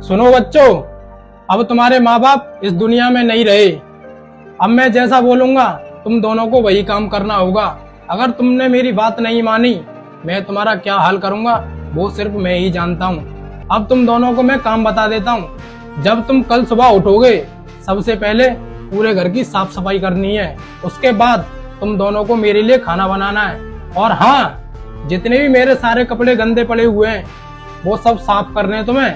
सुनो बच्चों, अब तुम्हारे माँ बाप इस दुनिया में नहीं रहे। अब मैं जैसा बोलूंगा तुम दोनों को वही काम करना होगा। अगर तुमने मेरी बात नहीं मानी, मैं तुम्हारा क्या हाल करूंगा वो सिर्फ मैं ही जानता हूँ। अब तुम दोनों को मैं काम बता देता हूँ। जब तुम कल सुबह उठोगे, सबसे पहले पूरे घर की साफ सफाई करनी है। उसके बाद तुम दोनों को मेरे लिए खाना बनाना है। और हाँ, जितने भी मेरे सारे कपड़े गंदे पड़े हुए हैं वो सब साफ करने हैं तुम्हें।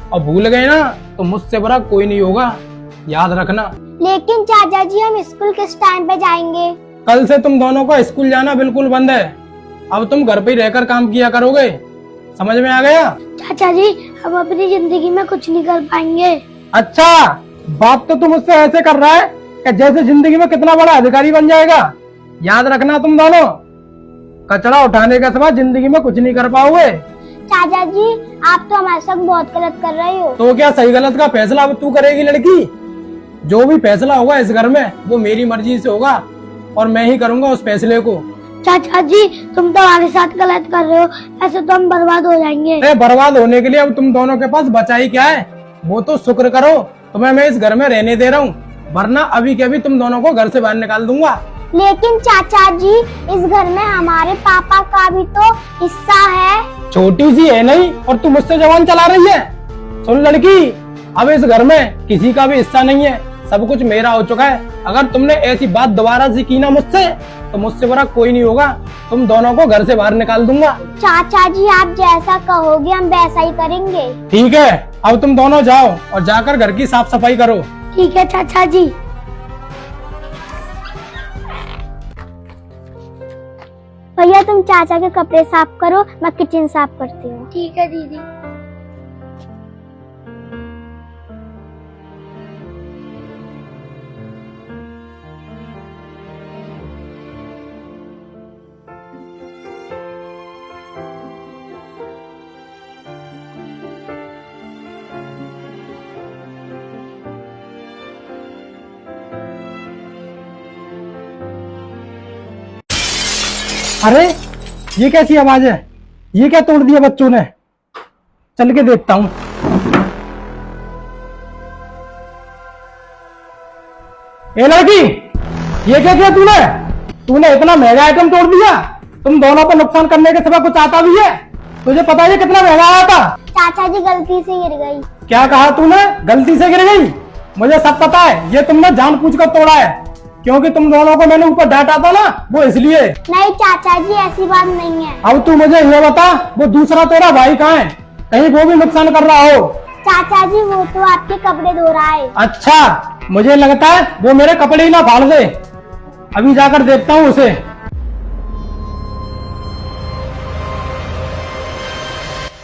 और भूल गए ना तो मुझसे बड़ा कोई नहीं होगा, याद रखना। लेकिन चाचा जी, हम स्कूल किस टाइम पे जाएंगे? कल से तुम दोनों को स्कूल जाना बिल्कुल बंद है। अब तुम घर पे ही रहकर काम किया करोगे। समझ में आ गया? चाचा जी, हम अपनी जिंदगी में कुछ नहीं कर पाएंगे। अच्छा, बात तो तुम मुझसे ऐसे कर रहा है कि जैसे जिंदगी में कितना बड़ा अधिकारी बन जाएगा। याद रखना, तुम दोनों कचरा उठाने के सिवा जिंदगी में कुछ नहीं कर पाओगे। चाचा जी, आप तो हमारे साथ बहुत गलत कर रहे हो। तो क्या सही गलत का फैसला अब तू करेगी लड़की? जो भी फैसला होगा इस घर में वो मेरी मर्जी से होगा और मैं ही करूंगा उस फैसले को। चाचा जी, तुम तो हमारे साथ गलत कर रहे हो, ऐसे तो हम बर्बाद हो जाएंगे। बर्बाद होने के लिए अब तुम दोनों के पास बचा ही क्या है? वो तो शुक्र करो तुम्हें मैं इस घर में रहने दे रहा हूँ, वरना अभी के अभी तुम दोनों को घर से बाहर निकाल दूंगा। लेकिन चाचा जी, इस घर में हमारे पापा का भी तो हिस्सा है। छोटी सी है नहीं और तू मुझसे जबान चला रही है। सुन लड़की, अब इस घर में किसी का भी हिस्सा नहीं है, सब कुछ मेरा हो चुका है। अगर तुमने ऐसी बात दोबारा से की ना मुझसे तो मुझसे बड़ा कोई नहीं होगा, तुम दोनों को घर से बाहर निकाल दूंगा। चाचा जी, आप जैसा कहोगे हम वैसा ही करेंगे। ठीक है, अब तुम दोनों जाओ और जाकर घर की साफ सफाई करो। ठीक है चाचा जी। भैया, तुम चाचा के कपड़े साफ करो, मैं किचन साफ करती हूँ। ठीक है दीदी। अरे ये कैसी आवाज है? ये क्या तोड़ दिया बच्चों ने? चल के देखता हूँ। ए लड़की, ये क्या किया तूने? तूने इतना महंगा आइटम तोड़ दिया। तुम दोनों को नुकसान करने के सिवा कुछ आता भी है? तुझे पता है ये कितना महंगा आया था? चाचा जी, गलती से गिर गई। क्या कहा तूने? गलती से गिर गई? मुझे सब पता है, ये तुमने जानबूझकर तोड़ा है, क्योंकि तुम दोनों को मैंने ऊपर डांटा था ना, वो इसलिए। नहीं चाचा जी, ऐसी बात नहीं है। अब तू मुझे ये बता, वो दूसरा तेरा भाई कहाँ है? कहीं वो भी नुकसान कर रहा हो? चाचा जी, वो तो आपके कपड़े धो रहा है। अच्छा, मुझे लगता है वो मेरे कपड़े ही ना फाड़ दे। अभी जाकर देखता हूँ उसे।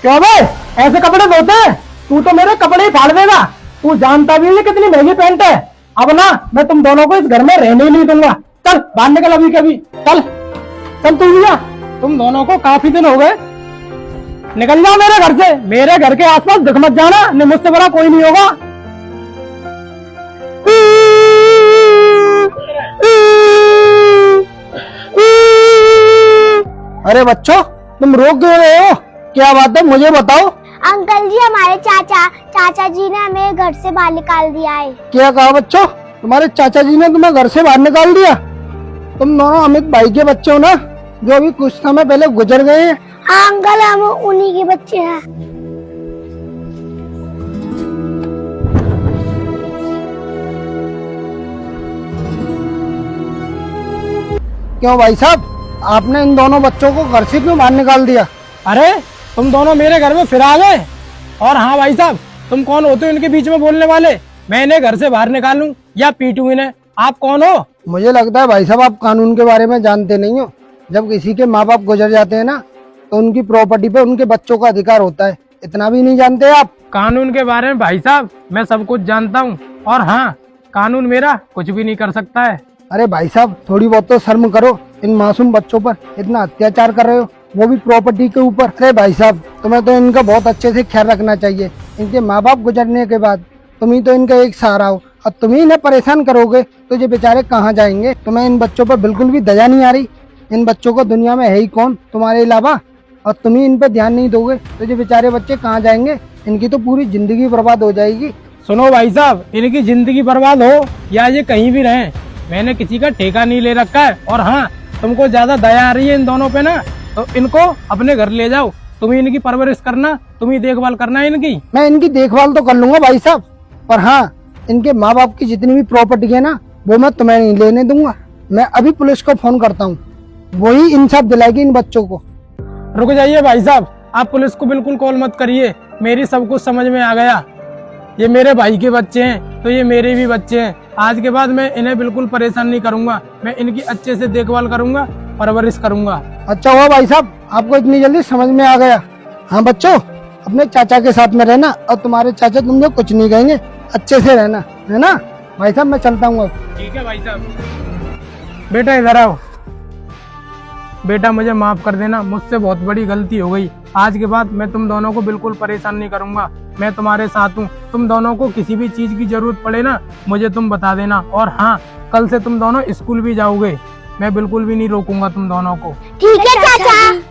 क्यों बे, ऐसे कपड़े धोते हैं? तू तो मेरे कपड़े ही फाड़ देगा। तू जानता भी है ये कितनी महंगी पैंट है। अब ना मैं तुम दोनों को इस घर में रहने ही नहीं दूंगा। चल बाहर निकल अभी कभी। चल चल तू भैया, तुम दोनों को काफी दिन हो गए। निकल जाओ मेरे घर से। मेरे घर के आसपास दिख मत जाना, नहीं मुझसे बड़ा कोई नहीं होगा। अरे बच्चों, तुम रोक क्यों रहे हो? क्या बात है, मुझे बताओ। अंकल जी, हमारे चाचा जी ने हमें घर से बाहर निकाल दिया है। क्या कहा बच्चों? तुम्हारे चाचा जी ने तुम्हें घर से बाहर निकाल दिया? तुम दोनों अमित भाई के बच्चे हो ना, जो अभी कुछ समय पहले गुजर गए हैं? हाँ अंकल, हम उन्हीं के बच्चे हैं। क्यों भाई साहब, आपने इन दोनों बच्चों को घर से क्यों बाहर निकाल दिया? अरे तुम दोनों मेरे घर में फिर आ गए। और हाँ भाई साहब, तुम कौन होते हो इनके बीच में बोलने वाले? मैं इन्हें घर से बाहर निकालूं या पीटूं इन्हें? आप कौन हो? मुझे लगता है भाई साहब आप कानून के बारे में जानते नहीं हो। जब किसी के माँ बाप गुजर जाते हैं ना, तो उनकी प्रॉपर्टी पे उनके बच्चों का अधिकार होता है। इतना भी नहीं जानते आप? कानून के बारे में भाई साहब मैं सब कुछ जानता हूँ, और हाँ, कानून मेरा कुछ भी नहीं कर सकता है। अरे भाई साहब, थोड़ी बहुत तो शर्म करो। इन मासूम बच्चों पर इतना अत्याचार कर रहे हो, वो भी प्रॉपर्टी के ऊपर। अरे भाई साहब, तुम्हें तो इनका बहुत अच्छे से ख्याल रखना चाहिए। इनके माँ बाप गुजरने के बाद तुम ही तो इनका एक सहारा हो, और तुम ही इन्हें परेशान करोगे तो ये बेचारे कहाँ जाएंगे? तुम्हें इन बच्चों पर बिल्कुल भी दया नहीं आ रही। इन बच्चों को दुनिया में है ही कौन तुम्हारे अलावा? और तुम ही इन पे ध्यान नहीं दोगे तो ये बेचारे बच्चे कहाँ जाएंगे? इनकी तो पूरी जिंदगी बर्बाद हो जाएगी। सुनो भाई साहब, इनकी जिंदगी बर्बाद हो या ये कहीं भी रहें, मैंने किसी का ठेका नहीं ले रखा है। और हाँ, तुमको ज्यादा दया आ रही है इन दोनों पे ना, तो इनको अपने घर ले जाओ। तुम ही इनकी परवरिश करना, तुम ही देखभाल करना है इनकी। मैं इनकी देखभाल तो कर लूंगा भाई साहब, पर हाँ, इनके माँ बाप की जितनी भी प्रॉपर्टी है ना, वो मैं तुम्हें नहीं लेने दूंगा। मैं अभी पुलिस को फोन करता हूँ, वही इंसाफ दिलाएगी इन बच्चों को। रुक जाइए भाई साहब, आप पुलिस को बिल्कुल कॉल मत करिए, मेरी सब कुछ समझ में आ गया। ये मेरे भाई के बच्चे हैं तो ये मेरे भी बच्चे हैं। आज के बाद मैं इन्हें बिल्कुल परेशान नहीं करूंगा, मैं इनकी अच्छे से देखभाल करूंगा, परवरिश करूंगा। अच्छा हुआ भाई साहब, आपको इतनी जल्दी समझ में आ गया। हाँ बच्चों, अपने चाचा के साथ में रहना और तुम्हारे चाचा तुमसे कुछ नहीं कहेंगे, अच्छे से रहना, है ना? भाई साहब मैं चलता हूँ अब। ठीक है भाई साहब। बेटा इधर आओ। बेटा मुझे माफ कर देना, मुझसे बहुत बड़ी गलती हो गई। आज के बाद मैं तुम दोनों को बिल्कुल परेशान नहीं करूंगा, मैं तुम्हारे साथ हूँ। तुम दोनों को किसी भी चीज की जरूरत पड़े ना, मुझे तुम बता देना। और हाँ, कल से तुम दोनों स्कूल भी जाओगे, मैं बिल्कुल भी नहीं रोकूंगा तुम दोनों को। ठीक है चाचा।